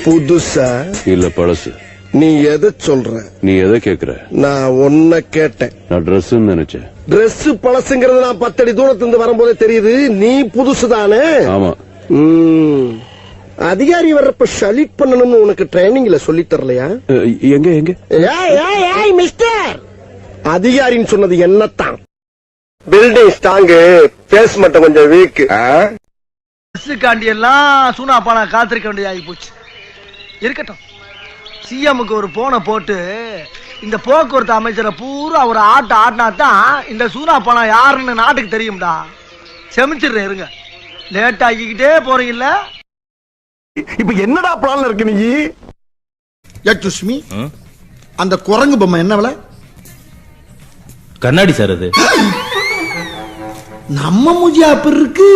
புதுசா இல்ல பழசு. நீ எதை சொல்ற? நீ எதை கேக்குற? நான் ஒன்ன கேட்டேன். நான் ட்ரெஸ் நினைச்சேன். Dress பழசுங்கிறது நான் 10 அடி தூரத்துல இருந்து வரும்போதே தெரியுது. நீ புதுசுதானே? ஆமா. அதிகாரி வர்றப்ப ஷலிட் பண்ணணும்னு உனக்கு ட்ரைனிங்ல சொல்லி தரலையா? எங்க எங்க? ஏய் மிஸ்டர், அதிகாரின்னு சொன்னது என்னத்தான்? பில்டிங் ஸ்ட்ராங்கு, பேஸ் மட்டும் கொஞ்சம் வீக். காண்டி எல்லாம் சூனா பானா காத்திருக்க வேண்டியதாகி போச்சு. இருக்கட்டும், சிஎம்முக்கு ஒரு போனை போட்டு இந்த போக்குவரத்து அமைச்சரை பூரா ஒரு ஆட்டினா தான் இந்த சூனா பானா யாருன்னு நாட்டுக்கு தெரியும்டா. செமிச்சிடுறேன், இருங்க. லேட் ஆகிக்கிட்டே போறீங்கல்ல. இப்ப என்னடா பிளான்ல இருக்கு நீ? சுஷ்மி, அந்த குரங்கு பொம்மை என்ன விலை? கண்ணாடி சார் அது. நம்ம மூஞ்சி அப்ப இருக்கு.